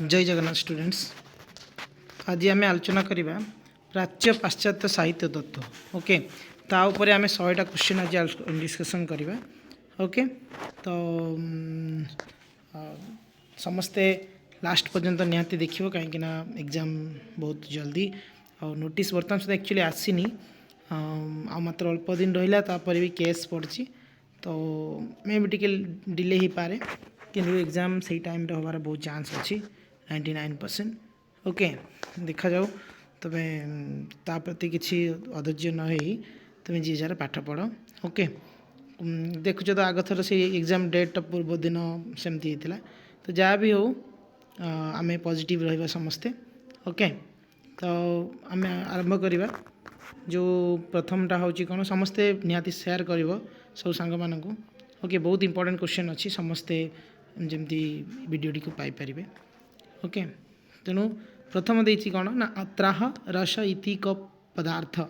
जय जगन्नाथ स्टूडेंट्स। आज आम आलोचना करवा प्राच्य पाश्चात्य साहित्य तत्व। ओके, ता उपरे आम 100टा क्वेश्चन आज डिस्कसन करवा। ओके, तो समस्ते लास्ट पर्यंत निहाती देखिए कहीं एग्जाम बहुत जल्दी और नोटिस बर्तमान सुधा एक्चुअली आसीनी आ मात्र अल्प दिन रहा भी केस पड़ी तो मे भी टिके डिले हो पारे कि एग्जाम से टाइम हमार बहुत चांस अच्छी 99%। ओके, देखा जाऊ तुम्हें ता प्रति किसी अधैर्य न हो तुम जी जार पाठ पढ़। ओके, देखुच तो आग थर से एग्जाम डेट पूर्व दिन सेमती होता तो जहाँ भी हो आम पॉजिटिव रहा समस्ते। ओके, तो आम आरंभ करवा जो प्रथमटा हूँ कौन समस्ते निहाती शेयर कर सब सांग मानू। ओके, बहुत इंपोर्टेंट क्वेश्चन अच्छी समस्ते जमती वीडियोटी को पाइपर। ओके, तेणु प्रथम देती कौन ना अत्राह रस इति क पदार्थ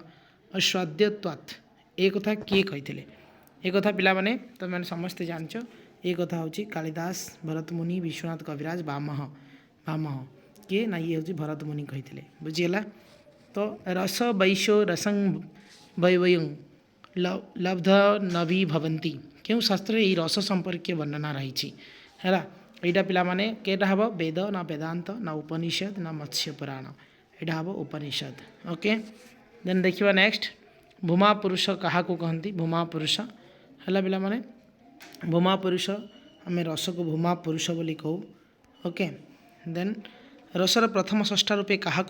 अस्वाद्यवात् एक कथा किए कही एक कथा पिला माने तो मैंने समस्ते जानच एक कथा हूँ कालिदास भरतमुनि विश्वनाथ कविराज बामह बामह किए ना ये हूँ भरतमुनि कही बुझीगला। तो रस वैशो रसं वयं लब्ध नवी भवंती क्यों शास्त्र ये रस संपर्क वर्णना रही है। यहाँ पिला माने केटा हम वेद ना वेदांत ना उपनिषद ना मत्स्य पुराण यहाँ हम उपनिषद। ओके, देन देखिए नेक्स्ट भूमा पुरुष क्या कहती भूमा पुरुष है पिला माने भूमा पुरुष आम रस को भूमा पुरुष बोली कहू। ओके, देन रसर प्रथम षष्ठा रूपे क्या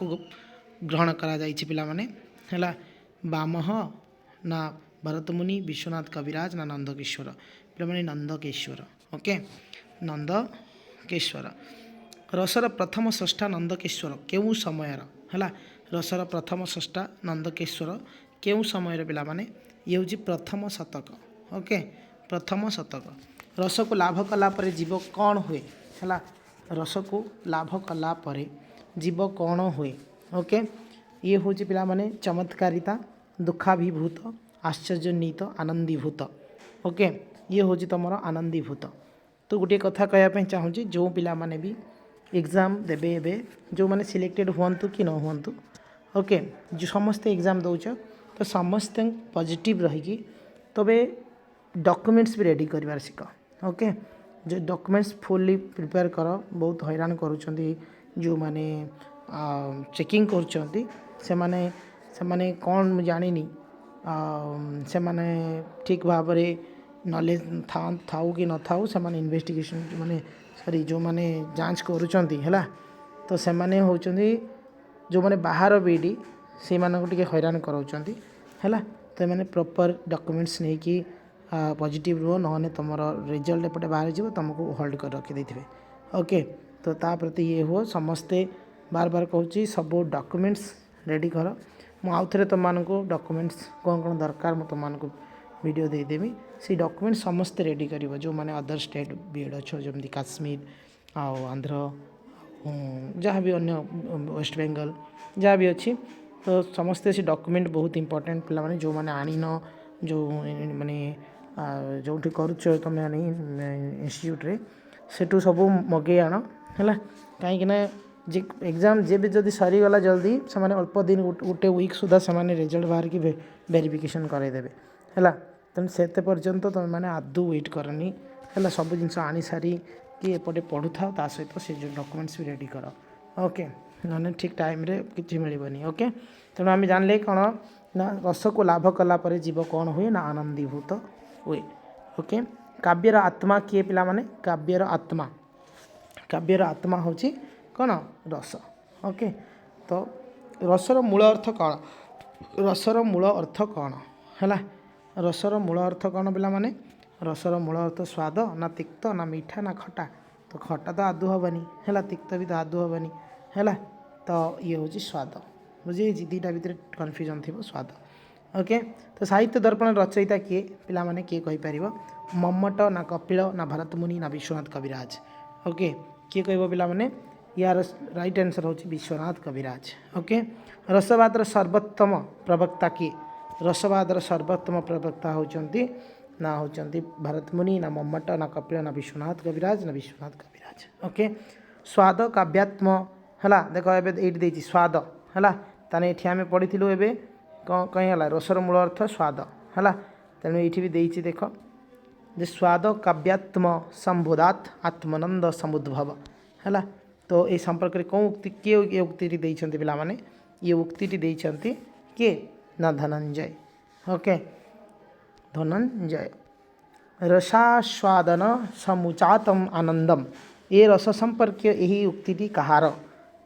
ग्रहण करा जाइछि पिला माने है बामह ना भरतमुनि विश्वनाथ कविराज ना नंदकेश्वर पिला माने नंदकेश्वर। ओके, नंदकेश्वर रसर प्रथम षष्ठा नंदकेश्वर केउ समय है रसर प्रथम षष्ठा नंदकेश्वर केउ समय पिला माने ये हूँ प्रथम शतक। ओके, प्रथम शतक रस को लाभ कला परे जीव कौन हुए है रस को लाभ कला परे जीव कौन हुए। ओके, ये हूँ पिला माने चमत्कारिता दुखाभिभूत आश्चर्यनीत आनंदीभूत। ओके, ये हूँ तुम आनंदीभूत। तो गोटे कथा कहवाई चाहूँगी जो पिला माने भी एग्जाम देवे एवं जो मैंने सिलेक्टेड हूँ कि न हूँ। ओके, जो समस्ते एग्जाम दौच तो समस्ते पॉजिटिव रहीकि तबे डॉक्यूमेंट्स भी रेडी कर शिख। ओके, जो डॉक्यूमेंट्स फुल्ली प्रिपेयर कर बहुत हैरान करुँच जो मैंने चेकिंग कर कौन जानी से माने ठीक भाव नॉलेज थाऊ कि न थाऊ से माने इन्वेस्टिगेशन माने सॉरी जो माने जांच करुँच है तो से माने होचंदी जो माने बाहर बीडी से मानक टिके हैरान कराउचंदी है तो मैंने प्रॉपर डॉक्यूमेंट्स नहीं कि पॉजिटिव रुह ना तुम रिजल्ट एपटे बाहर जीव तुमको होल्ड कर रखी देथिबे। ओके, तो ता प्रति ये हो समस्ते बार बार कहूँ सब डॉक्यूमेंट्स रेडी कर आउ थे तुमको डॉक्यूमेंट्स कौन कौन दरकार मुझे तुमको वीडियो देदेवी से डॉक्यूमेंट समस्ते रेडी कर जो मैंने अदर स्टेट बीएड अच्छो जमी काश्मीर आंध्र जहाँ भी अन्य वेस्ट बेंगल जहाँ भी अच्छी तो समस्ते से डॉक्यूमेंट बहुत इंपोर्टेंट पिला माने जो मैंने आनी न जो माने जो करुच तुम इंस्टीट्यूट रे सेठू सब मगे आण है कहीं एग्जाम जे भी जदि सरीगला जल्दी से अल्प दिन गोटे वीक सुधा से रिजल्ट बाहर की वेरिफिकेशन करदेवे है तेणु से पर्यंत तुम मैंने आदू वेट करनी है सब जिन आनी सारी कि एपटे पढ़ु था ता सहित से जो डॉक्यूमेंट्स भी रेडी कर। ओके, ना ठीक टाइम रे किसी मिलबनी। ओके, तेणु आम जानले कौन ना रस को लाभ कला परे जीव कौन हुए ना आनंदीभूत हुए। ओके, काव्यर आत्मा किए पिला माने काव्यर आत्मा हूँ कौन रस। ओके, तो रसर मूल अर्थ कौन रसर मूल अर्थ कौन है रसर मूल अर्थ कौन पिला माने रसर मूल अर्थ स्वाद ना तिक्त ना मीठा ना खटा तो खटा तो आदू हेनी है तिक्त भी तो आदू हेनी है तो ये हूँ स्वाद बुझे दुईटा भितर कन्फ्यूजन थी स्वाद। ओके, तो साहित्य दर्पण रचयिता किए पिला माने किए कहीपर मम्मट ना कपिल ना भरतमुनि ना विश्वनाथ कविराज। ओके, किए कह पिला माने यार राइट आंसर हूँ विश्वनाथ कविराज। ओके, रसवादर सर्वोत्तम प्रवक्ता किए रसवादर सर्वोत्तम प्रवक्ता होती ना होती भरतमुनि ना मम्मट ना कपिल ना विश्वनाथ कविराज। ओके, स्वाद काव्यात्म है देख ये स्वाद है ताने ये आम पढ़ी एवं कहीं है रसर मूल अर्थ स्वाद है तेणु ये भी देती देख जे स्वाद काव्यात्म संबोधात आत्मनंद समुद्भव है तो ये संपर्क में कौन उक्ति किए ये उक्ति देते पे ये उक्ति देते किए ना धनंजय ओके धनंजय रसास्वादन समुचातम आनंदम ये रस संपर्क यही उक्ति कहार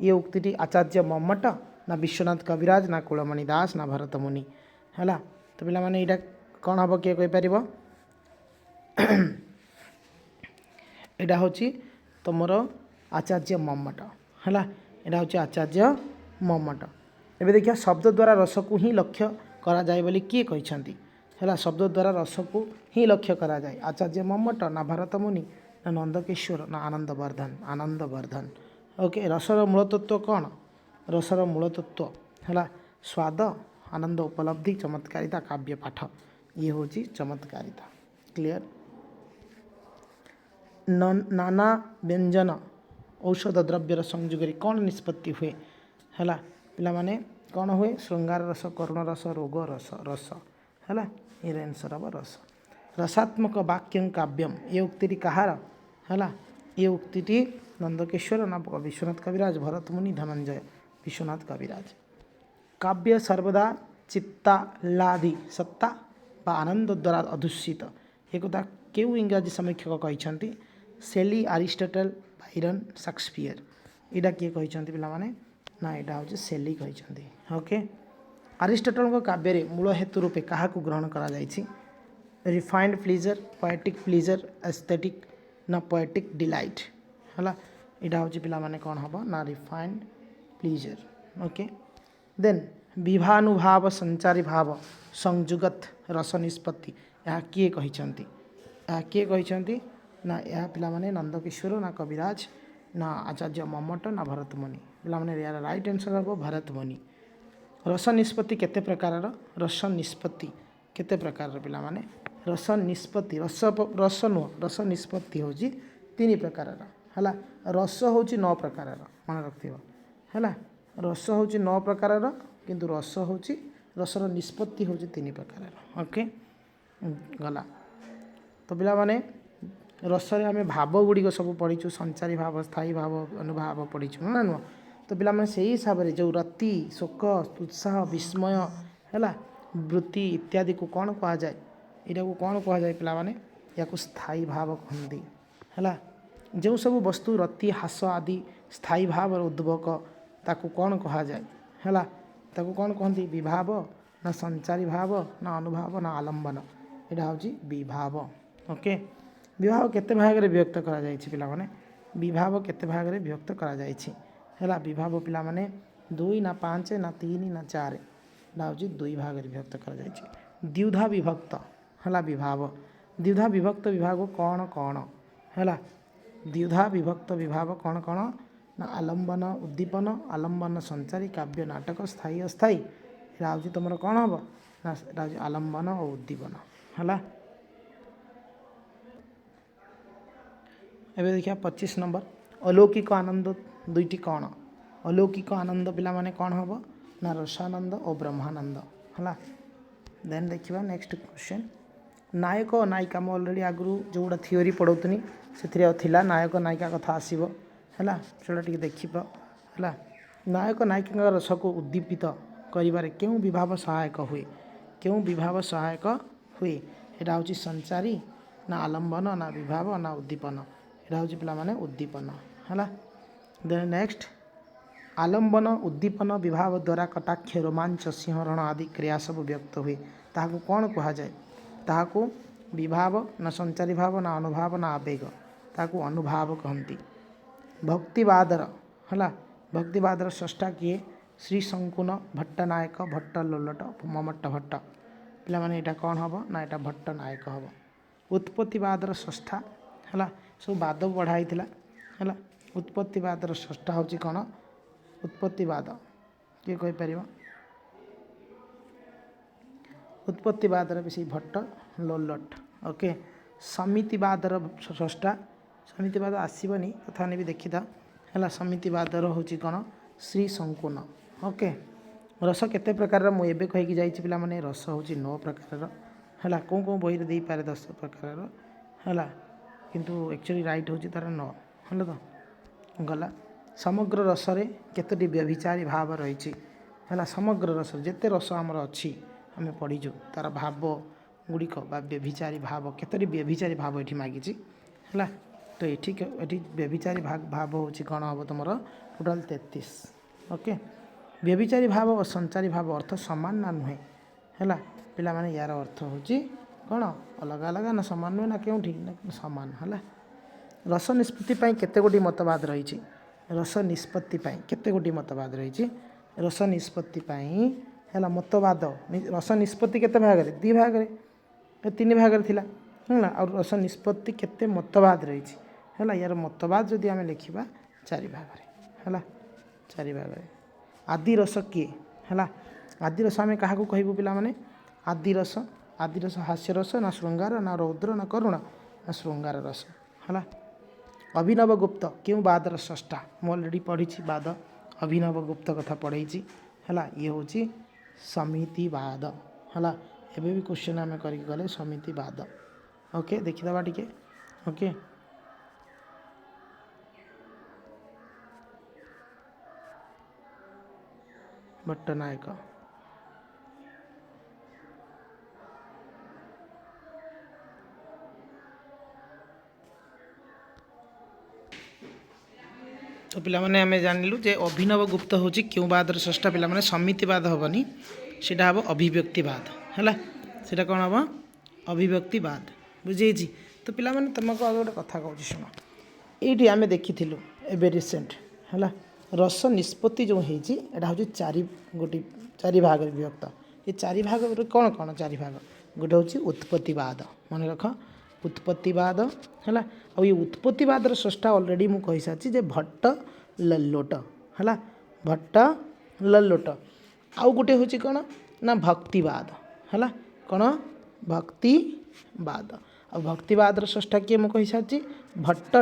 ये उक्ति आचार्य मम्मट ना विश्वनाथ कविराज ना कुलमणि दास ना भरत मुनि है तो पे यहाँ कौन हम किए कहीपर यहाँ हूँ तुमर आचार्य मम्मट है यहाँ हूँ आचार्य मम्मट एवं देखिए शब्द द्वारा रस को ही लक्ष्य करा जाए बोली किए कहते है शब्द द्वारा रस को ही लक्ष्य करा जाए आचार्य मम्मट ना भरत मुनि ना नंदकिशोर ना आनंदवर्धन ओके रसर मूलतत्व कौन रसर मूलतत्व है स्वाद आनंद उपलब्धि चमत्कारिता काव्य पाठ ये हूँ चमत्कारिता क्लियर नाना व्यंजन औषध द्रव्यर संयोगे कौन निष्पत्ति हुए है पे कौन हुए श्रृंगार रस करुण रस रोग रस रस है ये आंसर हम रस रसात्मक वाक्यं काव्यम ये उक्ति कहार है ये उक्ति नंदकिशोर ना विश्वनाथ कविराज भरत मुनि धनंजय विश्वनाथ कविराज काव्य सर्वदा चित्तालादि सत्ता बा आनंद द्वारा अधुषित एक क्यों इंग्राजी समीक्षक कहते सेली आरिस्टोटल बायरन शेक्सपियर यहाँ किए कहते पे ना यहाँ हूँ सेली कहते ओके आरिस्टोटल काव्य मूल हेतु रूपे क्या ग्रहण करा refined pleaser poetic pleaser aesthetic ना पोएटिक डिलाइट है यहाँ हूँ पे कौन हम ना रिफाइंड प्लीजर ओके देन विभानुभाव संचारी भाव संयुगत रस निष्पत्ति यहाँ किए कहते ना यह पे नंदकिशोर ना कविराज ना आचार्य मम्मट ना भरत मुनि पे यार राइट आंसर हम भरत मुनि रस निष्पत्ति केते प्रकार रस निष्पत्ति केते प्रकार पे रस निष्पत्ति रस रस नुह रस निष्पत्ति हूँ 3 प्रकार है रस हूँ 9 प्रकार मन रखिथ है रस हूँ 9 प्रकार किंतु रस हूँ रसर निष्पत्ति हूँ 3 प्रकार ओके गला तो पे रसरे आम भाव गुड़िक सब पढ़ीचु संचारी भाव स्थायी भाव अनुभाव पढ़ीचु ना नुह तो पे से हिसाब से जो रति शोक उत्साह विस्मय है वृत्ति इत्यादि को कौन कह जाए यहाँ को कौन कह जाए पे या स्थायी भाव कहती है जो सब वस्तु रति हास आदि स्थायी भाव उद्भवक ताकू कौन कह जाए है ताकू कौन कहती विभाव ना संचारी भाव ना अनुभव ना आलम्बन यहाँ हूँ विभाव ओके विभाव केते भाग में विभक्त करा जायछि पिलामाने विभाव केते भाग में विभक्त करा जायछि है विभाव पिलामाने 2 ना 5 ना 3 ना 4 यहाँ हूँ 2 भाग में विभक्त करा जायछि द्विधा विभक्त है विभाव द्विधा विभक्त विभाग कौन कौन है द्विधा विभक्त विभाग कौन कौन ना आलम्बन उद्दीपन आलम्बन संचारी काव्य नाटक स्थायी अस्थायी यहाँ हूँ तुम कौन हम ना आलम्बन और उद्दीपन है एवं देखिए 25 नंबर अलौकिक आनंद 2टी कौन अलौकिक आनंद पे कौन हम ना रसानंद और ब्रह्मानंद है देन देखा नेक्स्ट क्वेश्चन नायक और नायिका मैं अलरेडी आगु जो गोटा थीओरी पढ़ौनी से नायक नायिका कथा आसो है से देखा है नायक नायिका रस को उद्दीपित कर क्यों विभाव सहायक हुए क्यों विभाव सहायक हुए यहाँ हूँ संचारी ना आलम्बन ना विभाव ना उद्दीपन यहाँ हूँ पे उद्दीपन है देन नेक्स्ट आलम्बन उद्दीपन विभाव द्वारा कटाक्ष रोमांच सिंहरण आदि क्रिया सब व्यक्त हुए ताकू कौन कह जाए ताकू विभाव ना संचारी भाव ना अनुभाव ना आवेग ताकू अनुभाव कहती भक्तिवादर है भक्तिवादर स्रष्टा किए श्री शंकुन भट्टनायक भट्ट लोलट ममट्ट भट्ट पे यहाँ कौन हम ना यहाँ भट्ट नायक हम उत्पत्तिवादर स्रष्टा है सब बाद पढ़ाई है उत्पत्तिवादर स्रष्टा हूँ कौन उत्पत्तिवाद किए कहीपर उत्पत्तिवादर भी भट्ट लोलट ओके समितिवादर स्रष्टा समितिवाद आसबनी तथा भी देखी था है समितिवादर हूँ कौन श्री संकुन ओके रस केते प्रकार मुझे कहीकि जाइए पिला माने रस हूँ 9 प्रकार है कौन कौन बही दे पारे 10 प्रकार है किंतु एक्चुअली राइट हूँ तार 9 है तो गला समग्र रसरे केतोटी व्यभिचारी भाव रही है समग्र रस जिते रस आमर अच्छी आम पढ़ीचु तार भाव गुड़िक व्यभिचारी भाव केतोटी व्यभिचारी भाव ये मागिची है तो ये व्यभिचारी भाव हूँ कौन हम तुम टोटाल 33 ओके व्यभिचारी भाव और संचारी भाव अर्थ सामान ना नुहे है पिला माने यार अर्थ हूँ कौन अलग अलग ना सामान नुहे ना क्यों ना सामान है रस निष्पत्ति केते गोटी मतवाद रही रस निष्पत्ति केते गोटी मतवाद रही रस निष्पत्ति है मतवाद रस निष्पत्ति केते भाग में 2 भाग में 3 भाग में है और रस निष्पत्ति केते मतवाद रही है यार मतवाद जदि आम लिखा 4 भाग है 4 भाग में आदि रस किए है आदि रस आम क्या कहबू पिला माने आदि रस हास्य रस ना श्रृंगार ना रौद्र ना करुण ना श्रृंगार रस है अभिनव गुप्त क्यों बादर स्रष्टा मैं अलरेडी पढ़ी बाद अभिनव गुप्त कथा पढ़ी है ये हूँ समितिवाद है एबे भी क्वेश्चन आम करके गले समितिवाद ओके देखीदा टिके ओके भट्टनायक तो पिला माने आमे जानिलु जे अभिनव गुप्त हूँ क्यों बादर स्रष्टा पिला माने समितिवाद हेनी सेटा हम अभिव्यक्तिवाद है सेटा कौन हम अभिव्यक्तिवाद बुझे तो पिला माने तुमको आगे गोटे कथा कहूँ शुण ये आम देखी एबे रिसेंट है रस निष्पत्ति जो होती हूँ 4 भाग विभक्त ये 4 भाग कौन कौन 4 भाग गोटे हूँ उत्पत्तिवाद मन रख उत्पत्तिवाद है और ये उत्पत्तिवाद स्रष्टा अलरेडी मुझे कही सारी भट्ट लल्लोट है भट्ट लल्लोट आउ गोटे हूँ कौन ना भक्तिवाद है कौन भक्तिवाद और भक्तिवाद स्रष्टा किए मुझे कही सारी भट्ट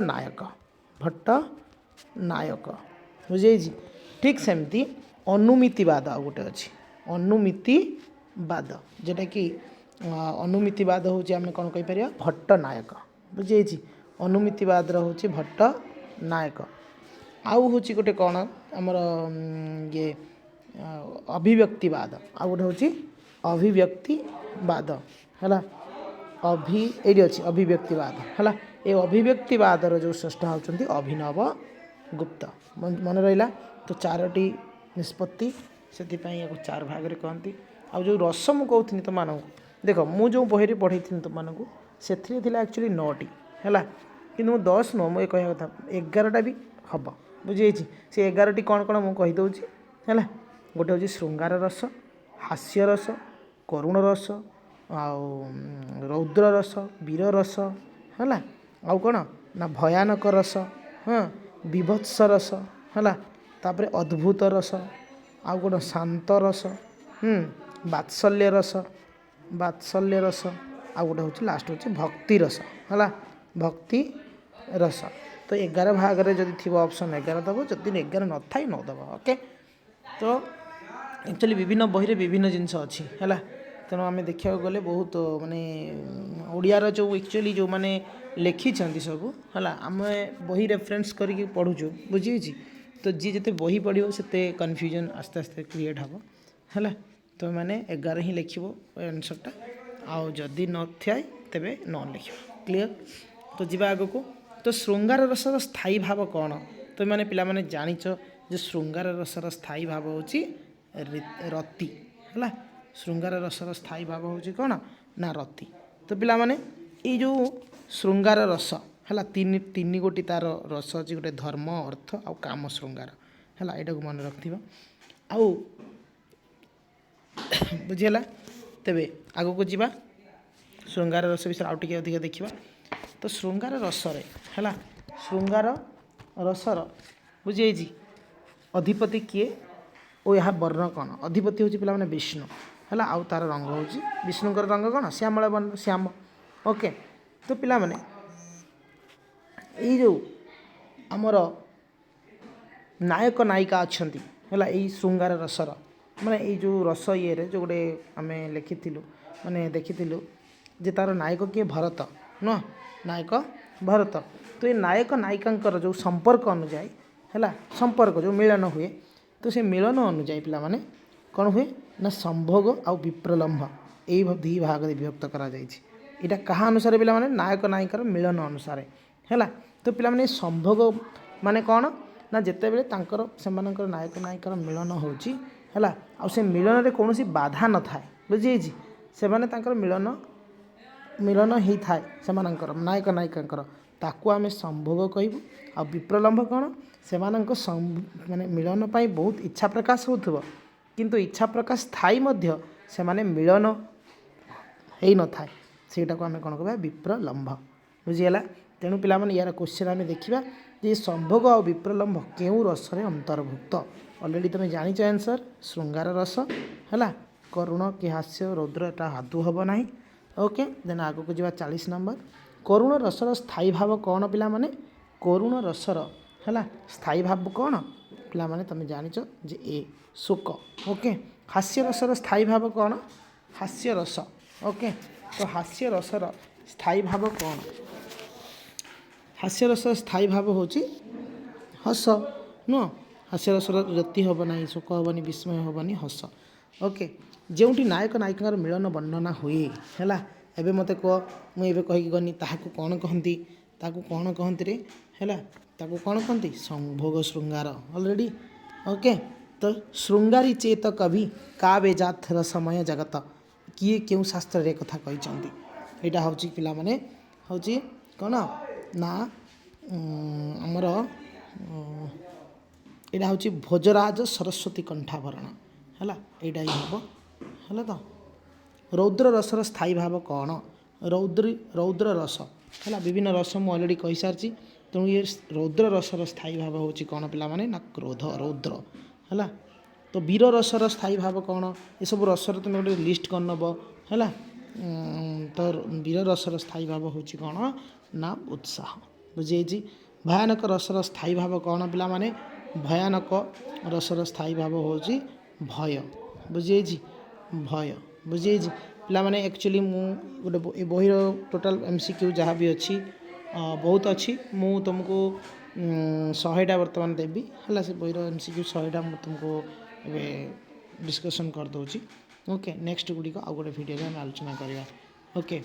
नायक बुझे ठीक सेमती अनुमितिवाद आ गोटे अच्छी अनुमितिवाद जोटा कि अनुमितिवाद हूँ आम कौन कहीपर भट्ट नायक बुझे अनुमितिवाद हूँ भट्ट नायक आउ हूँ गोटे कौन आमर ये अभिव्यक्तिवाद आ गोटे हूँ अभिव्यक्तिवाद है ये अच्छी अभिव्यक्तिवाद है ये अभिव्यक्तिवादर जो स्रष्टा होती अभिनव गुप्त मन रहा तो 4टी निष्पत्ति से 4 भाग में कहती आ जो रस मु कहती तुम देख मु जो बही पढ़ी तुमको से एक्चुअली 9टी है कि 10 नुह मुझे कह कथा 11टा भी हम बुझे से 11टी कौन कौन मुझे कहीदे है गोटे हूँ श्रृंगार रस हास्य रस करुण रस रौद्र रस वीर रस है आउ कौन ना भयानक रस हाँ विभत्स रस है तापर अद्भुत रस आउ कौन शांत रस बात्सल्य रस आ गोटे हूँ लास्ट हूँ भक्ति रस है भक्ति रस तो 11 भाग में जब थी ऑप्शन 11 दब जब 11 न था 9 दब ओके तो एक्चुअली विभिन्न बही में विभिन्न जिनस अच्छी है तेणु आम देखा गले बहुत माने ओडियार जो एक्चुअली जो मैंने लिखी सब है आम बही रेफरेन्स करके पढ़ुचु बुझे तो जी जिते बही पढ़ो से कन्फ्यूजन आस्ते आस्ते क्रिएट हम है तो मैंने 11 ही लिखो आंसरटा आउ जदि न थाए तेरे न लिख क्लीयर तो जी आग को तो श्रृंगार रसर स्थायी भाव कौन तो मैंने पिला माने जानिच जो श्रृंगार रसर स्थायी भाव हूँ रति है श्रृंगार रसर स्थायी भाव हूँ कौन ना रति तो पिला माने ये जो श्रृंगार रस है तीन गोटी तार रस अच्छी गोटे धर्म अर्थ आउ काम श्रृंगार है यहाँ को मन रखि आउ बुझीगला तेबे आग को जीवा श्रृंगार रस विषय आउ टिके अधिक देखा तो श्रृंगार रसरे है श्रृंगार रसर बुझे अधिपति किए और यह वर्ण कौन अधिपति हूँ पिला माने विष्णु है आउ तार रंग हूँ विष्णुकर रंग कौन श्यामल वर्ण श्याम ओके तो पिला माने ये जो आमर नायक नायिका अच्छा है यही श्रृंगार रसर माने ये जो रस ये जो गोटे आम लिखी माने देखी जे तार नायक किए भरत नुह नायक भरत तो ये नायक नायिका जो संपर्क अनुजाई है संपर्क जो मिलन हुए तो से मिलन अनुजाई पिला माने कौन हुए ना संभोग आउ विप्रलम्भ यही दी भाग विभक्त करा कहा अनुसार पिला माने नायक नायिकार मिलन अनुसार है तो पिला माने संभोग माने कौन ना जिते बड़े से नायक नायिकार मिलन होची है आ से मिलन में कौन बाधा न थाए बुझी से मिलन मिलन ही थाए से नायक नायिका ताकू आम संभोग कहबू आ विप्रलम्भ कौन से माने मिलन पाई बहुत इच्छा प्रकाश हो किंतु इच्छा प्रकाश थाई मध्य से माने मिलन हो न थाए सेटा को आम कौन कह विप्रलम्भ बुझीगला तेणु पिला माने यार क्वेश्चन आम देखा ये संभोग और विप्रलम्भ केउ रस अंतर्भुक्त ऑलरेडी तुम जानिच आंसर श्रृंगार रस है करुण कि हास्य रौद्र एटा हादू हम ना ओके देन आग को जा 40 नंबर करुण रसर स्थायी भाव कौन पिला माने करुण रसर है स्थायी भाव कौन पिला माने तुम जानिच जे ए शोक ओके हास्य रसर स्थायी भाव कौन हास्य रस ओके तो हास्य रसर स्थायी भाव कौन हास्य रस स्थायी भाव होची हस नुह हास्य रसर रति हम ना शोक हेनी विस्मय हेनी हस ओके जोटी नायक नायिका मिलन वर्णना हुए है एबे मते कह मुझे कहीकि गनी ताकू कौन कहती ताकू कौन कहती रे है ताकू कौन कहती संभोग श्रृंगार ऑलरेडी ओके तो श्रृंगारी चेत कवि का बेजात समय जगत किए क्यों शास्त्र रे कथा कही यहाँ हूँ पिला माने हूँ कौन ना आमर यहाँ हूँ भोजराज सरस्वती कंठाभरण है यहाँ ही हम है तो रौद्र रसर स्थायी भाव कौन रौद्र रस है विभिन्न रस मुझे अलरेडी कही सारी तेणु ये रौद्र रसर स्थायी भाव हूँ कौन पिला माने ना क्रोध रौद्र है तो वीर रसर स्थायी भाव कौन ये सब रसर तुम गोटे लिस्ट कर नब है तो वीर रसर स्थायी भाव हूँ कौन ना उत्साह बुझे भयानक रसर स्थायी भाव कौन पिला माने भयानक रसर स्थायी भाव हूँ भय बुझे भय बुझे पिला माने एक्चुअली गोटे बही टोटाल MCQ जहाँ भी अच्छी बहुत अच्छी मु तुमको 100टा बर्तमान देवी है से बहीर MCQ 100टा मुझे तुमको ए डिस्कसन कर दूची ओके नेक्स्ट गुड़िक आउ गोटे भिडियो में आलोचना करवा ओके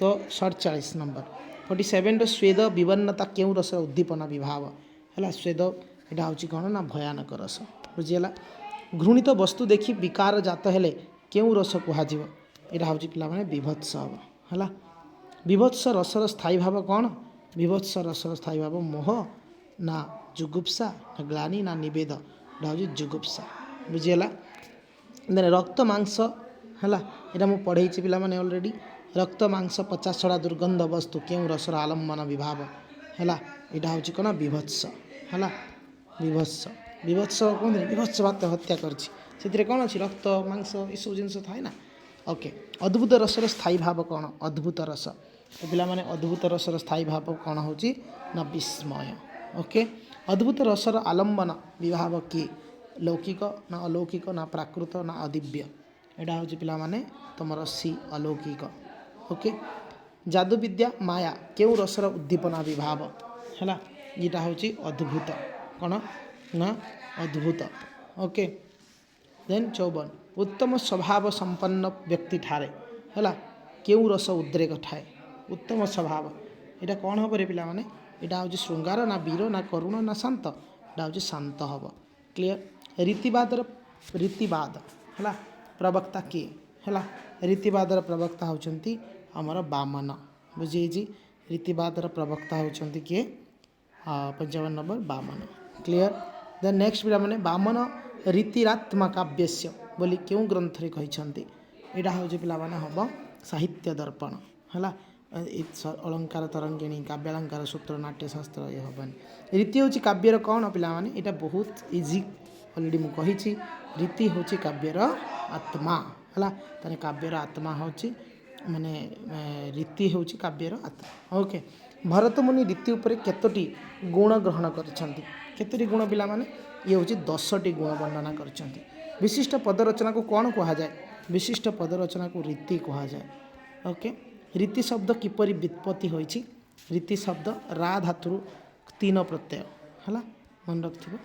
तो 47 नंबर 47 स्वेद विवन्नता क्यों रस उद्दीपना विभाव है स्वेद यहाँ हूँ कौन ना भयानक रस बुझीगला घृणित वस्तु देखि विकार जात हेले क्यों रस कहुव यहाँ हूँ पिला माने विभत्स हम है विभत्स रसर स्थायी भाव कौन विभत्स रसर स्थायी भाव मोह ना जुगुप्सा ना ग्लानि ना निवेद यहाँ हूँ जुगुप्सा बुझीगला देन रक्त मांस है यहाँ मुझे पढ़े पिला माने ऑलरेडी रक्त मांस 50 छड़ा दुर्गंध वस्तु क्यों रसर आलम्बन विभाव है यहाँ हूँ कौन विभत्स है विभत्स विभत्स कहते विभत्स बात हत्या कर कौन अच्छी रक्त मांस ये सब जिन थाए ना ओके अद्भुत रसर स्थायी भाव कौन अद्भुत रस तो पिला माने अद्भुत रसर स्थायी भाव कौन हो ना विस्मय ओके अद्भुत रसर आलम्बन विभाव किए लौकिक ना अलौकिक ना प्राकृत ना अदिव्य यहाँ हूँ पिला माने तुमर सी अलौकिक ओके जादू विद्या माया क्यों रसर उद्दीपना विभाव है यहाँ हूँ अद्भुत कौन ना अद्भुत ओके देन 54 उत्तम स्वभाव संपन्न व्यक्ति ठारे है क्यों रस उद्रेक ठाए उत्तम स्वभाव यहाँ कौन हम रे पिला माने यहाँ हूँ श्रृंगार ना वीर ना करुण ना शांत यहाँ हूँ शांत हम क्लीयर रीतिवाद है प्रवक्ता किए है रीतिवादर प्रवक्ता होती आमर बामन बुझे रीतिवादर प्रवक्ता होती किए 55 नंबर बामन क्लीयर देन नेक्स्ट पिला माने बामन रीतिरात्मा काव्यस्य बोली क्यों ग्रंथ रे कहते यहाँ हूँ पिला माने हम साहित्य दर्पण है अलंकार तरंगिणी काव्यालंकार सूत्र नाट्यशास्त्र ये हेनी रीति हूँ काव्यर कौन पिला माने यहाँ बहुत इजी अलरेडी मुझे कही रीति हूँ काव्यर आत्मा है तेरे काव्यर आत्मा हूँ माने रीति हूँ काव्यर आत्मा ओके भरत मुनि रीति उपर केतोटी गुण ग्रहण कर केतोटी गुण पिला माने ये हूँ 10टी गुण वर्णना करछंती। विशिष्ट पदरचना को कौन कहा जाए? विशिष्ट पदरचना को रीति कहा जाए। ओके, रीति शब्द किपरि व्युत्पत्ति होइछि? रीति शब्द रा धातु 3 प्रत्यय है, मन रखिथिबो।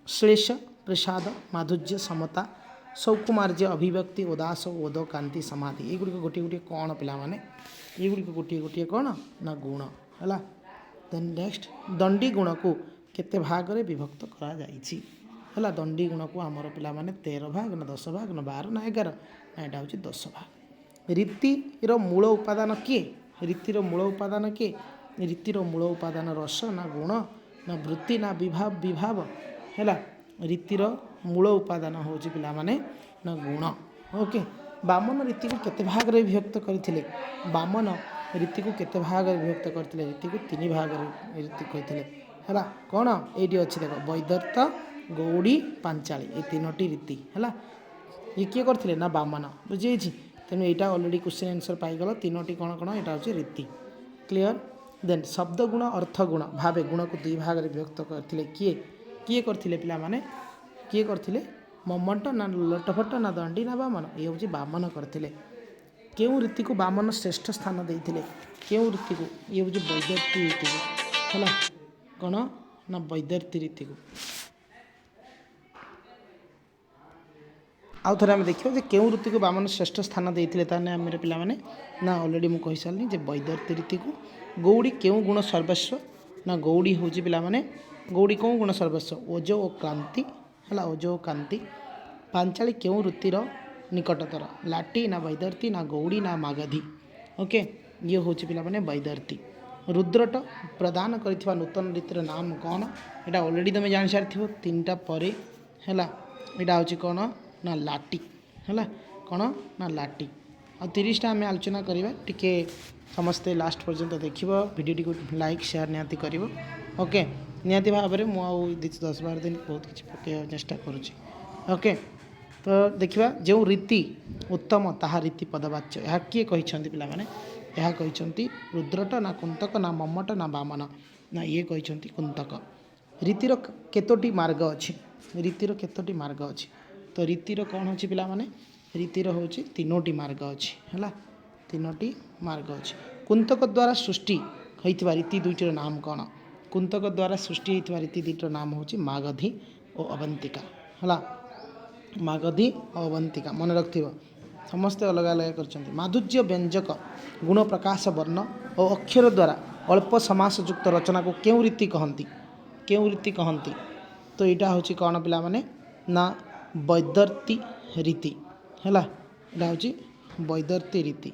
श्लेष, प्रसाद, माधुर्य, समता, सौकुमार्य, अभिव्यक्ति, उदास, ओद, कांति, समाधि, ये गोटे गोटे कौन पिला माने? ये गोटे गोटे कौन ना गुण है। देन नेक्स्ट, दंडी गुण को केते भाग रे विभक्त करा जाइछि? है दंडी गुण को आमर पिला माने 13 भाग ना 10 भाग ना 12 ना 11 ना एटा होछि 10 भाग। रीतिर मूल उपादान किए? रीतिर मूल उपादान किए? रीतिर मूल उपादान रस ना गुण ना वृत्ति ना विभाव है। रीतिर मूल उपादान हूँ पिला माने ना गुण। ओके, बामन रीति को केते भाग रे विभक्त करथिले? बामन रीति को केते भाग रे विभक्त करथिले? रीति को 3 भाग रे रीति कहिथिले है। कौन एटी अच्छी देख, वैदर्त, गौड़ी, पांचाली, ये 3टी रीति है। ये किए करथिले ना बामन, बुझी तेणु यहाँ अलरेडी क्वेश्चन आंसर पाईगल। 3टी कौन कौन यहाँ हूँ रीति। क्लियर। देन शब्द गुण, अर्थ गुण भावे गुण को 2 भाग रे विभक्त करथिले किए? किए करथिले पिला माने? किए करथिले? मम्मट ना लटफट ना दंडी ना बामन, ये हूँ बामन करथिले। केउ रीति को बामन श्रेष्ठ स्थान देइथिले? केउ रीति को? ये हूँ वैदर्ती रीति को है। कौन ना वैदर्ती रीति को। आउ थे आम देखिए जे केउ रीति को बामन श्रेष्ठ स्थान देइथिले ताने आम पिला माने ना ऑलरेडी मु कहि सारली जे वैदर्ती रीति को। गौड़ी केउ गुण सर्वस्व? ना गौड़ी हूँ पिला माने गौड़ी कौन गुण सर्वस्व? ओज और क्रांति है, ओज और कांति। पांचाली केउ रीतिर निकटतर? लाटी ना वैदर्ती ना गौड़ी ना मागधी। ओके, ये हूँ पिला माने वैदर्ती। रुद्रट प्रदान करिथिबा नूतन रीतिर नाम कौन? यहाँ ऑलरेडी तुम जान सारी 3टा पर है। यहाँ हूँ कौन ना लाटी है। कौन ना लाटी। आ 30टा आम आलोचना करवा टिके समस्ते लास्ट पर्यंत देख भिडियो को लाइक शेयर निहाती कर। ओके, निहाती भाव में मुझे 10-12 दिन बहुत किसी पकड़ चेष्टा करुँची। ओके, तो देखा जो रीति उत्तम ताहा रीति पदवाच्य यह किए कहते पिला माने? यह कहते रुद्रट ना कुंतक ना मम्मट ना बामन ना ये कहते कुंतक। रीतिर केतोटी मार्ग अच्छी? रीतिर केतोटी मार्ग अच्छी? तो रीतिर कौन हो पिला माने? रीतिर हूँ 3टी मार्ग अच्छी है। 3टी मार्ग अच्छी। कुंतक द्वारा सृष्टि होइथिबा रीति 2टीर नाम कौन? कुंतक द्वारा सृष्टि होइथिबा रीति 2टीर नाम हूँ मागधी और अवंतिका है। मागधी और अवंतिका मन रखिथ, समस्ते अलग अलग कर। माधुर्य व्यंजक गुण प्रकाश वर्ण और अक्षर द्वारा अल्प समासयुक्त रचना को क्यों रीति कहती? क्यों रीति कहती? तो यहाँ हूँ कौन पिला माने ना वैदर्ती रीति है। यहाँ हूँ वैदर्ती रीति।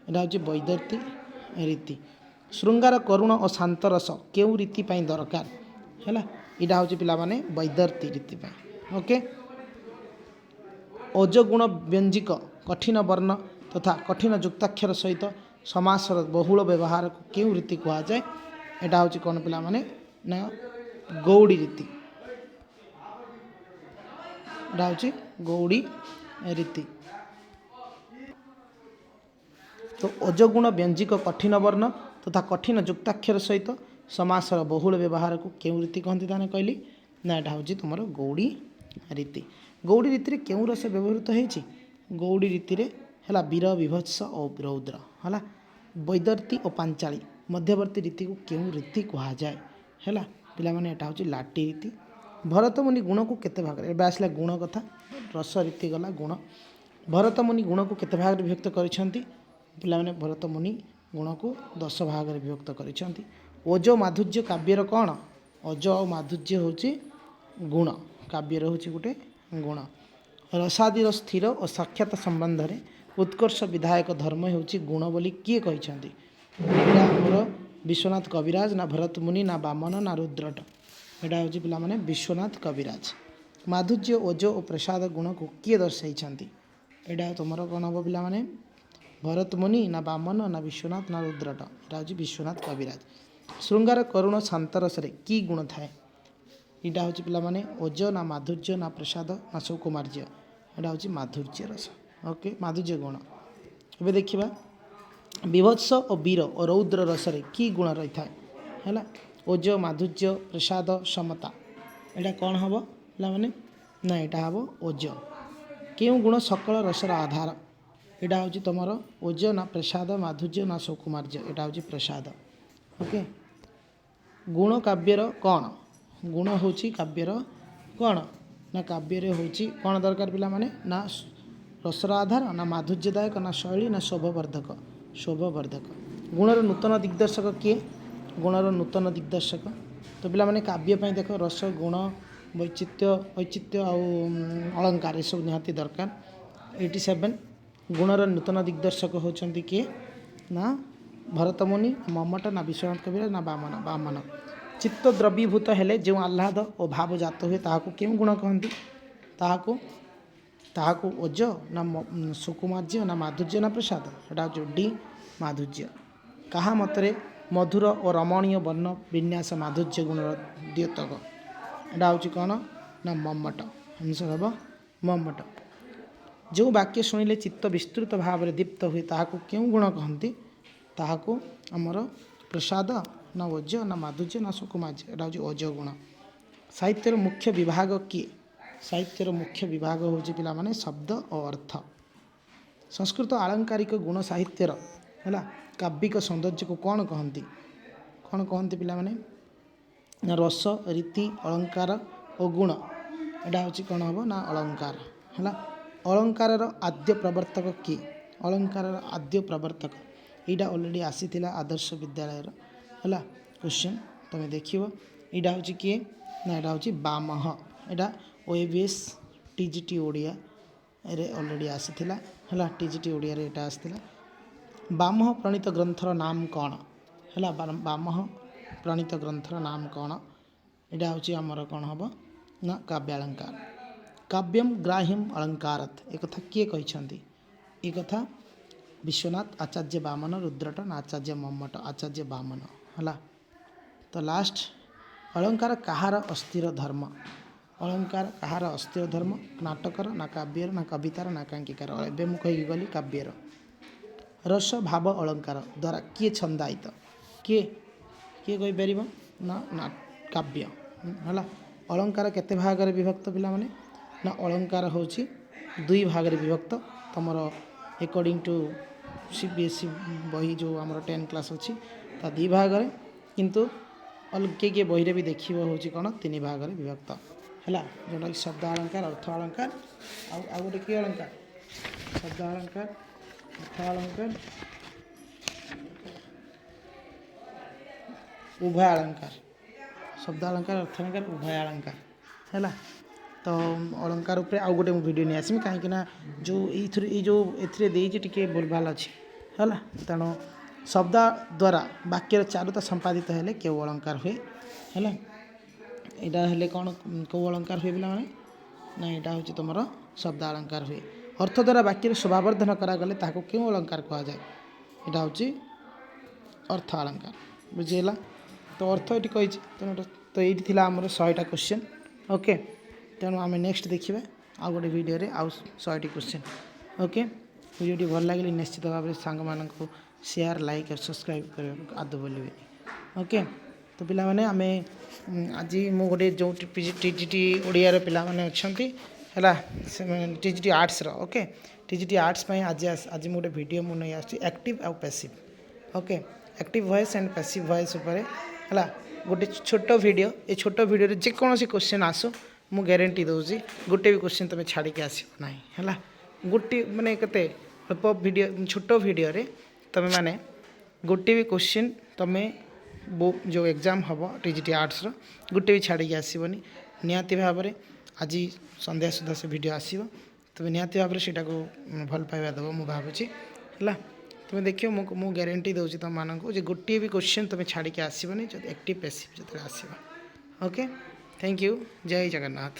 यहाँ हूँ वैदर्ती रीति। श्रृंगार, करुण और शांत रस क्यों रीति पाई दरकार है? यहाँ हूँ पिला माने वैदर्ती रीति पाई। ओके, ओजगुण व्यंजिक कठिन वर्ण तथा कठिन युक्ताक्षर सहित समासर बहुल व्यवहार को क्यों रीति कहा जाए? यहाँ हूँ कौन पिला माने ना गौड़ी रीति। यहाँ हूँ गौड़ी रीति। तो ओजगुण व्यंजिक कठिन वर्ण तथा कठिन युक्ताक्षर सहित समासर बहुल व्यवहार को क्यों रीति कहते ताने कहली ना? यहाँ हूँ तुम गौड़ी रीति। गौड़ी रीति क्यों रस व्यवहृत होती? गौड़ी रीति है वीर, विभत्स और रौद्र है। वैदर्ती और पांचाली मध्यवर्ती रीति को क्यों रीति कहा जाए? है पिला माने यहाँ हूँ लाटी रीति। भरत मुनि गुण को केते भाग रे? आसला गुण कथा, रस रीति गला गुण। भरत मुनि गुण को केते भाग रे विभक्त करिसेंती? पिला माने भरत मुनि गुण को 10 भाग रे विभक्त करिसेंती। ओज माधुर्य काव्यर कौन? ओज और माधुर्य होची गुण, काव्यर होची गोटे गुण। रसादीर स्थिर और साक्षात संबंध रे उत्कर्ष विधायक धर्म होची गुण बोली किए कहते? आमर विश्वनाथ कविराज ना भरत मुनि ना बामन ना रुद्रट? यहाँ हूँ पिला माने विश्वनाथ कविराज। माधुर्य, ओज और प्रसाद गुण को किए दर्शाई? यहाँ तुम कौन हम पिला माने? भरत मुनि ना बामन ना विश्वनाथ ना रुद्रट? यहाँ हूँ विश्वनाथ कविराज। श्रृंगार, करुण, शांत रस कि गुण थाए? यहाँ हूँ पिला माने ओज ना माधुर्य ना प्रसाद ना सौकुमार्य? यहाँ हूँ माधुर्य रस। ओके, माधुर्य गुण। ଏବେ ଦେଖିବା ବିଭତ୍ସ ଓ ବୀର ଓ ରୌଦ୍ର ରସରେ କି ଗୁଣ ରହିଥାଏ? ହେଲା, ଓଜ, ମାଧୁର୍ଯ୍ୟ, ପ୍ରସାଦ, ସମତା। ଏଇଟା କ'ଣ ହେବ ପିଲାମାନେ ନା ଏଇଟା ହେବ ଓଜ। କେଉଁ ଗୁଣ ସକଳ ରସର ଆଧାର? ଏଇଟା ହେଉଛି ତୁମର ଓଜ ନା ପ୍ରସାଦ ମାଧୁର୍ଯ୍ୟ ନା ସୌକୁମାର୍ଯ୍ୟ? ଏଇଟା ହେଉଛି ପ୍ରସାଦ। ଓକେ। ଗୁଣ କାବ୍ୟର କ'ଣ? ଗୁଣ ହେଉଛି କାବ୍ୟର କ'ଣ? ନା କାବ୍ୟରେ ହେଉଛି କ'ଣ ଦରକାର ପିଲାମାନେ? ନା ରସର ଆଧାର ନା ମାଧୁର୍ଯ୍ୟଦାୟକ ନା ଶୈଳୀ ନା ଶୋଭବର୍ଦ୍ଧକ? ଶୋଭବର୍ଦ୍ଧକ। ଗୁଣର ନୂତନ ଦିଗ୍ଦର୍ଶକ କିଏ? ଗୁଣର ନୂତନ ଦିଗ୍ଦର୍ଶକ ତ ପିଲାମାନେ କାବ୍ୟ ପାଇଁ ଦେଖ ରସ ଗୁଣ ଔଚିତ୍ୟ ଆଉ ଅଳଙ୍କାର ଏସବୁ ନିହାତି ଦରକାର। 87 ଗୁଣର ନୂତନ ଦିଗ୍ଦର୍ଶକ ହେଉଛନ୍ତି କିଏ? ନା ଭରତମୁନି ମମ୍ମଟ ନା ବିଶ୍ୱନାଥ କବିରାଜ ନା ବାମନ। ଚିତ୍ତ ଦ୍ରବୀଭୂତ ହେଲେ ଯେଉଁ ଆହ୍ଲାଦ ଓ ଭାବ ଜାତ ହୁଏ ତାହାକୁ କେଉଁ ଗୁଣ କହନ୍ତି? ତାହାକୁ ଓଜ ନା ସୁକୁମାର୍ଯ୍ୟ ନା ମାଧୁର୍ଯ୍ୟ ନା ପ୍ରସାଦ? ଏଇଟା ହେଉଛି ଡି ମାଧୁର୍ଯ୍ୟ। କାହା ମତରେ ମଧୁର ଓ ରମଣୀୟ ବର୍ଣ୍ଣ ବିନ୍ୟାସ ମାଧୁର୍ଯ୍ୟ ଗୁଣର ଦ୍ୟୋତକ? ଏଇଟା ହେଉଛି କ'ଣ? ନା ମମ୍ମଟ। ଆନ୍ସର ହେବ ମମ୍ମଟ। ଯେଉଁ ବାକ୍ୟ ଶୁଣିଲେ ଚିତ୍ତ ବିସ୍ତୃତ ଭାବରେ ଦୀପ୍ତ ହୁଏ ତାହାକୁ କେଉଁ ଗୁଣ କହନ୍ତି? ତାହାକୁ ଆମର ପ୍ରସାଦ ନା ଓଜ ନା ମାଧୁର୍ଯ୍ୟ ନା ସୁକୁମାର୍ଯ୍ୟ? ଏଇଟା ହେଉଛି ଓଜ ଗୁଣ। ସାହିତ୍ୟର ମୁଖ୍ୟ ବିଭାଗ କିଏ? ସାହିତ୍ୟର ମୁଖ୍ୟ ବିଭାଗ ହେଉଛି ପିଲାମାନେ ଶବ୍ଦ ଓ ଅର୍ଥ। ସଂସ୍କୃତ ଆଳଙ୍କାରିକ ଗୁଣ ସାହିତ୍ୟର ହେଲା କାବ୍ୟିକ ସୌନ୍ଦର୍ଯ୍ୟକୁ କ'ଣ କହନ୍ତି? କ'ଣ କହନ୍ତି ପିଲାମାନେ? ନା ରସ ରୀତି ଅଳଙ୍କାର ଓ ଗୁଣ। ଏଇଟା ହେଉଛି କ'ଣ ହେବ? ନା ଅଳଙ୍କାର ହେଲା। ଅଳଙ୍କାରର ଆଦ୍ୟ ପ୍ରବର୍ତ୍ତକ କିଏ? ଅଳଙ୍କାରର ଆଦ୍ୟ ପ୍ରବର୍ତ୍ତକ ଏଇଟା ଅଲରେଡ଼ି ଆସିଥିଲା ଆଦର୍ଶ ବିଦ୍ୟାଳୟର ହେଲା କ୍ୱେଶ୍ଚନ୍ ତୁମେ ଦେଖିବ। ଏଇଟା ହେଉଛି କିଏ? ନା ଏଇଟା ହେଉଛି ବାମହ। ଏଇଟା OAVS TGT ଓଡ଼ିଆରେ ଅଲରେଡ଼ି ଆସିଥିଲା ହେଲା। TGT ଓଡ଼ିଆରେ ଏଇଟା ଆସିଥିଲା। ବାମହ ପ୍ରଣୀତ ଗ୍ରନ୍ଥର ନାମ କ'ଣ? ହେଲା ବାମହ ପ୍ରଣୀତ ଗ୍ରନ୍ଥର ନାମ କ'ଣ? ଏଇଟା ହେଉଛି ଆମର କ'ଣ ହେବ? ନା କାବ୍ୟାଳଙ୍କାର। କାବ୍ୟମ୍ ଗ୍ରାହ୍ୟମ୍ ଅଳଙ୍କାରତ୍ ଏକଥା କିଏ କହିଛନ୍ତି? ଏ କଥା ବିଶ୍ୱନାଥ ଆଚାର୍ଯ୍ୟ ବାମନ ରୁଦ୍ରଟ ନା ଆଚାର୍ଯ୍ୟ ମମ୍ମଟ? ଆଚାର୍ଯ୍ୟ ବାମନ ହେଲା। ତ ଲାଷ୍ଟ ଅଳଙ୍କାର କାହାର ଅସ୍ଥିର ଧର୍ମ? ଅଳଙ୍କାର କାହାର ଅସ୍ଥିର ଧର୍ମ? ନାଟକର ନା କାବ୍ୟର ନା କବିତାର ନା କାଙ୍କିକାର? ଏବେ ମୁଁ କହିକି ଗଲି କାବ୍ୟର। ରସ ଭାବ ଅଳଙ୍କାର ଦ୍ୱାରା କିଏ ଛନ୍ଦାୟିତ? କିଏ କହିପାରିବ? ନା କାବ୍ୟ ହେଲା। ଅଳଙ୍କାର କେତେ ଭାଗରେ ବିଭକ୍ତ ପିଲାମାନେ? ନା ଅଳଙ୍କାର ହେଉଛି 2 ଭାଗରେ ବିଭକ୍ତ। ତୁମର ଏକର୍ଡ଼ିଂ ଟୁ CBSE ବହି ଯେଉଁ ଆମର 10 କ୍ଲାସ୍ ଅଛି ତା 2 ଭାଗରେ, କିନ୍ତୁ କିଏ ବହିରେ ବି ଦେଖିବ ହେଉଛି କ'ଣ 3 ଭାଗରେ ବିଭକ୍ତ ହେଲା। ଯେଉଁଟାକି ଶବ୍ଦ ଅଳଙ୍କାର ଅର୍ଥ ଅଳଙ୍କାର ଆଉ ଗୋଟେ କି ଅଳଙ୍କାର? ଶବ୍ଦ ଅଳଙ୍କାର ଅର୍ଥ ଅଳଙ୍କାର ଉଭୟ ଅଳଙ୍କାର। ଶବ୍ଦ ଅଳଙ୍କାର ଅର୍ଥ ଅଳଙ୍କାର ଉଭୟ ଅଳଙ୍କାର ହେଲା। ତ ଅଳଙ୍କାର ଉପରେ ଆଉ ଗୋଟେ ମୁଁ ଭିଡ଼ିଓ ନେଇ ଆସିବି, କାହିଁକିନା ଯେଉଁ ଏଥିରେ ଦେଇଛି ଟିକେ ଭୁଲଭାଲ ଅଛି ହେଲା। ତେଣୁ ଶବ୍ଦ ଦ୍ୱାରା ବାକ୍ୟର ଚାରୁତା ସମ୍ପାଦିତ ହେଲେ କେଉଁ ଅଳଙ୍କାର ହୁଏ ହେଲା। ଏଇଟା ହେଲେ କ'ଣ କେଉଁ ଅଳଙ୍କାର ହୁଏ ପିଲାମାନେ? ନା ଏଇଟା ହେଉଛି ତୁମର ଶବ୍ଦ ଅଳଙ୍କାର ହୁଏ। ଅର୍ଥ ଦ୍ୱାରା ବାକ୍ୟରେ ଶୋଭାବର୍ଦ୍ଧନ କରାଗଲେ ତାହାକୁ କେଉଁ ଅଳଙ୍କାର କୁହାଯାଏ? ଏଇଟା ହେଉଛି ଅର୍ଥ ଅଳଙ୍କାର। ବୁଝିହେଲା? ତ ଅର୍ଥ ଏଠି କହିଛି। ତ ଏଇଠି ଥିଲା ଆମର 100ଟା କ୍ୱେଶ୍ଚନ୍। ଓକେ। ତେଣୁ ଆମେ ନେକ୍ସଟ ଦେଖିବା ଆଉ ଗୋଟେ ଭିଡ଼ିଓରେ ଆଉ 100ଟି କ୍ୱେଶ୍ଚନ୍। ଓକେ। ଭିଡ଼ିଓଟି ଭଲ ଲାଗିଲେ ନିଶ୍ଚିତ ଭାବରେ ସାଙ୍ଗମାନଙ୍କୁ ସେୟାର ଲାଇକ୍ ଆଉ ସବସ୍କ୍ରାଇବ୍ କରିବାକୁ ଆଦୌ ଭୁଲିବେନି। ଓକେ। ତ ପିଲାମାନେ ଆମେ ଆଜି ମୁଁ ଗୋଟେ ଯେଉଁ TGT ଓଡ଼ିଆର ପିଲାମାନେ ଅଛନ୍ତି ହେଲା, ସେମାନେ TGT ଆର୍ଟ୍ସର ଓକେ TGT ଆର୍ଟ୍ସ ପାଇଁ ଆଜି ମୁଁ ଗୋଟେ ଭିଡ଼ିଓ ମୁଁ ନେଇ ଆସୁଛି ଆକ୍ଟିଭ୍ ଆଉ passive. Okay. Active voice and passive voice ଉପରେ ହେଲା ଗୋଟେ ଛୋଟ ଭିଡ଼ିଓ। ଏ ଛୋଟ ଭିଡ଼ିଓରେ ଯେକୌଣସି କ୍ୱେଶ୍ଚନ୍ ଆସୁ ମୁଁ ଗ୍ୟାରେଣ୍ଟି ଦେଉଛି ଗୋଟେ ବି କ୍ୱେଶ୍ଚନ୍ ତୁମେ ଛାଡ଼ିକି ଆସିବ ନାହିଁ ହେଲା। ଗୋଟିଏ ମାନେ କେତେ ଅଳ୍ପ ଭିଡ଼ିଓ ଛୋଟ ଭିଡ଼ିଓରେ ତୁମେମାନେ ଗୋଟେ ବି କ୍ୱେଶ୍ଚନ୍ ତୁମେ ଯେଉଁ ଏକ୍ଜାମ୍ ହେବ TGT ଆର୍ଟ୍ସର ଗୋଟେ ବି ଛାଡ଼ିକି ଆସିବନି। ନିହାତି ଭାବରେ ଆଜି ସନ୍ଧ୍ୟା ସୁଦ୍ଧା ସେ ଭିଡ଼ିଓ ଆସିବ। ତୁମେ ନିହାତି ଭାବରେ ସେଇଟାକୁ ଭଲ ପାଇବା ଦେବ ମୁଁ ଭାବୁଛି ହେଲା। ତୁମେ ଦେଖିବ ମୁଁ ଗ୍ୟାରେଣ୍ଟି ଦେଉଛି ତୁମମାନଙ୍କୁ ଯେ ଗୋଟିଏ ବି କ୍ୱେଶ୍ଚନ୍ ତୁମେ ଛାଡ଼ିକି ଆସିବନି ଯଦି ଆକ୍ଟିଭ୍ ପ୍ୟାସିଭ୍ ଯେତେବେଳେ ଆସିବ। ଓକେ। Thank you. ଜୟ ଜଗନ୍ନାଥ।